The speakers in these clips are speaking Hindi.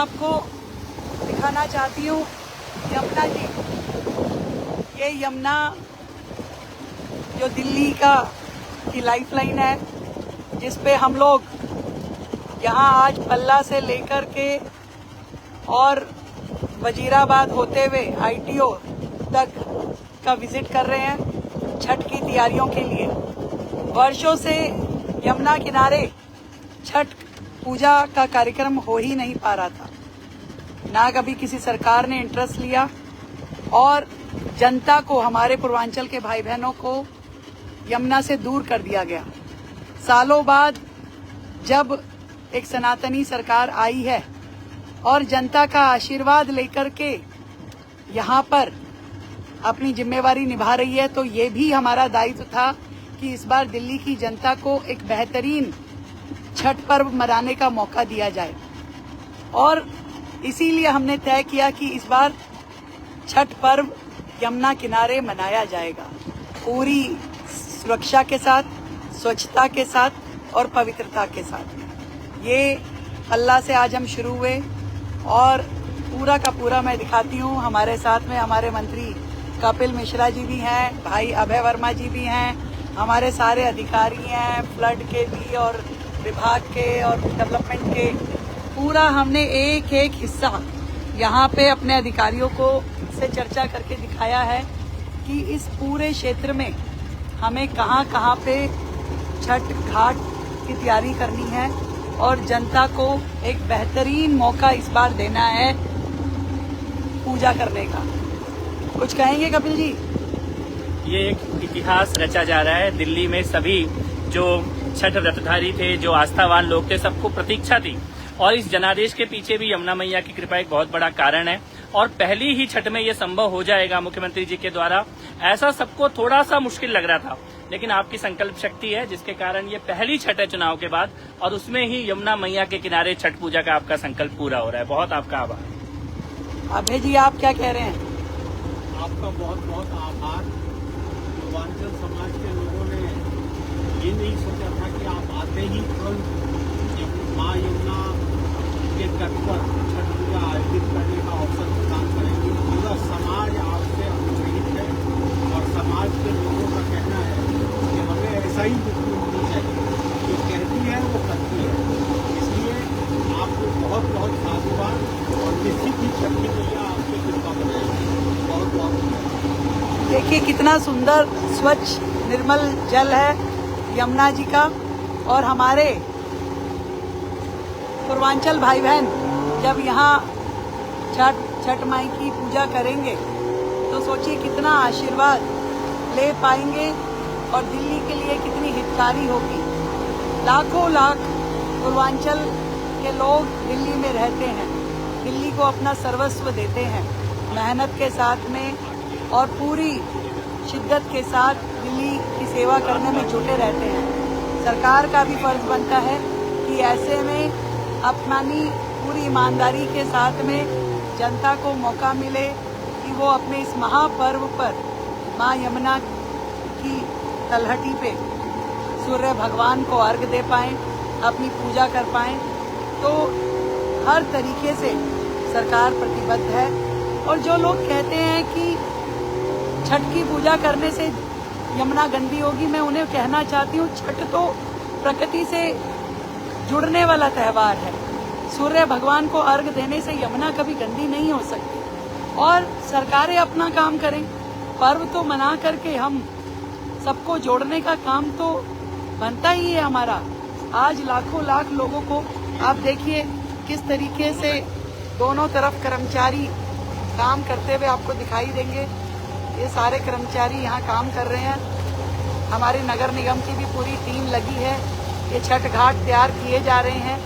आपको दिखाना चाहती हूँ यमुना जी। ये यमुना जो दिल्ली की लाइफलाइन है, जिस पे हम लोग यहाँ आज पल्ला से लेकर के और वजीराबाद होते हुए ITO तक का विजिट कर रहे हैं छठ की तैयारियों के लिए। वर्षों से यमुना किनारे छठ पूजा का कार्यक्रम हो ही नहीं पा रहा था, ना कभी किसी सरकार ने इंटरेस्ट लिया और जनता को, हमारे पूर्वांचल के भाई बहनों को यमुना से दूर कर दिया गया। सालों बाद जब एक सनातनी सरकार आई है और जनता का आशीर्वाद लेकर के यहाँ पर अपनी जिम्मेवारी निभा रही है, तो ये भी हमारा दायित्व था कि इस बार दिल्ली की जनता को एक बेहतरीन छठ पर्व मनाने का मौका दिया जाए। और इसीलिए हमने तय किया कि इस बार छठ पर्व यमुना किनारे मनाया जाएगा, पूरी सुरक्षा के साथ, स्वच्छता के साथ और पवित्रता के साथ। ये पल्ला से आज हम शुरू हुए और पूरा का पूरा मैं दिखाती हूँ। हमारे साथ में हमारे मंत्री कपिल मिश्रा जी भी हैं, भाई अभय वर्मा जी भी हैं, हमारे सारे अधिकारी हैं, फ्लड के भी और विभाग के और डेवलपमेंट के। पूरा हमने एक एक हिस्सा यहाँ पे अपने अधिकारियों को से चर्चा करके दिखाया है कि इस पूरे क्षेत्र में हमें कहाँ कहाँ पे छठ घाट की तैयारी करनी है और जनता को एक बेहतरीन मौका इस बार देना है पूजा करने का। कुछ कहेंगे कपिल जी? ये एक इतिहास रचा जा रहा है। दिल्ली में सभी जो छठ व्रतधारी थे, जो आस्थावान लोग थे, सबको प्रतीक्षा थी और इस जनादेश के पीछे भी यमुना मैया की कृपा एक बहुत बड़ा कारण है। और पहली ही छठ में ये संभव हो जाएगा मुख्यमंत्री जी के द्वारा, ऐसा सबको थोड़ा सा मुश्किल लग रहा था, लेकिन आपकी संकल्प शक्ति है जिसके कारण ये पहली छठ है चुनाव के बाद और उसमें ही यमुना मैया के किनारे छठ पूजा का आपका संकल्प पूरा हो रहा है। बहुत आपका आभार। अभय जी, आप क्या कह रहे हैं? आपका बहुत बहुत आभार। पूर्वांचल समाज के लोगों ने ये नहीं सोचा था कि आप आते ही तुरंत माँ यमुना के तट पर छठ पूजा आयोजित करने का अवसर प्रदान करेंगे। पूरा समाज आपसे अनुप्रेरित है और समाज के लोगों का कहना है कि हमें ऐसा ही मुख्यमंत्री चाहिए, जो कहती है वो करती है। इसलिए आपको बहुत बहुत साधुवाद और निश्चित ही छठ की पूजा आपकी कृपा बनाएगी। बहुत बहुत देखिए कितना सुंदर स्वच्छ निर्मल जल है यमुना जी का। और हमारे पूर्वांचल भाई बहन जब यहाँ छठ माई की पूजा करेंगे तो सोचिए कितना आशीर्वाद ले पाएंगे और दिल्ली के लिए कितनी हितकारी होगी। लाखों लाख पूर्वांचल के लोग दिल्ली में रहते हैं, दिल्ली को अपना सर्वस्व देते हैं, मेहनत के साथ में और पूरी शिद्दत के साथ दिल्ली की सेवा करने में जुटे रहते हैं। सरकार का भी फर्ज बनता है कि ऐसे में अपनी पूरी ईमानदारी के साथ में जनता को मौका मिले कि वो अपने इस महापर्व पर माँ यमुना की तलहटी पे सूर्य भगवान को अर्घ दे पाएं, अपनी पूजा कर पाएं। तो हर तरीके से सरकार प्रतिबद्ध है। और जो लोग कहते हैं कि छठ की पूजा करने से यमुना गंदी होगी, मैं उन्हें कहना चाहती हूँ छठ तो प्रकृति से जुड़ने वाला त्योहार है। सूर्य भगवान को अर्घ देने से यमुना कभी गंदी नहीं हो सकती। और सरकारें अपना काम करें, पर्व तो मना करके हम सबको जोड़ने का काम तो बनता ही है हमारा। आज लाखों लाख लोगों को आप देखिए किस तरीके से दोनों तरफ कर्मचारी काम करते हुए आपको दिखाई देंगे। ये सारे कर्मचारी यहाँ काम कर रहे हैं। हमारे नगर निगम की भी पूरी टीम लगी है। ये छठ घाट तैयार किए जा रहे हैं।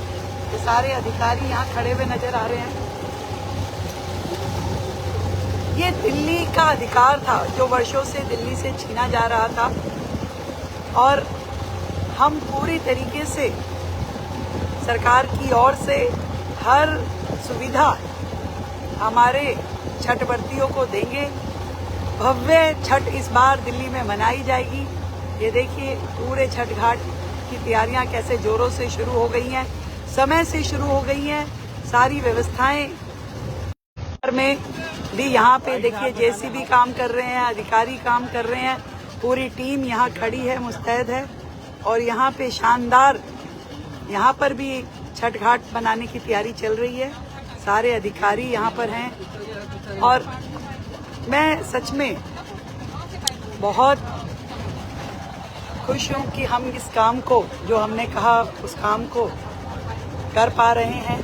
ये सारे अधिकारी यहाँ खड़े हुए नजर आ रहे हैं। ये दिल्ली का अधिकार था जो वर्षों से दिल्ली से छीना जा रहा था और हम पूरी तरीके से सरकार की ओर से हर सुविधा हमारे छठव्रतियों को देंगे। भव्य छठ इस बार दिल्ली में मनाई जाएगी। ये देखिए पूरे छठ घाट की तैयारियां कैसे जोरों से शुरू हो गई हैं, समय से शुरू हो गई हैं। सारी व्यवस्थाएं में भी यहाँ पे देखिए जेसीबी काम कर रहे हैं, अधिकारी काम कर रहे हैं, पूरी टीम यहाँ खड़ी है, मुस्तैद है। और यहाँ पे शानदार, यहाँ पर भी छठ घाट बनाने की तैयारी चल रही है, सारे अधिकारी यहाँ पर हैं। और मैं सच में बहुत खुश हूँ कि हम इस काम को, जो हमने कहा उस काम को कर पा रहे हैं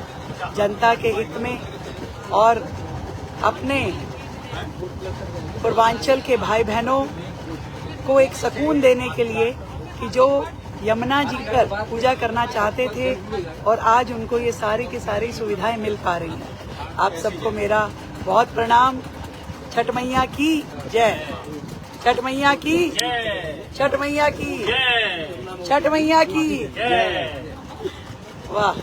जनता के हित में, और अपने पूर्वांचल के भाई बहनों को एक सुकून देने के लिए कि जो यमुना जी पर पूजा करना चाहते थे और आज उनको ये सारी की सारी सुविधाएं मिल पा रही हैं। आप सबको मेरा बहुत प्रणाम। छठ मैया की जय, छठ मैया की जय, छठ मैया की जय, छठ मैया की जय। वाह।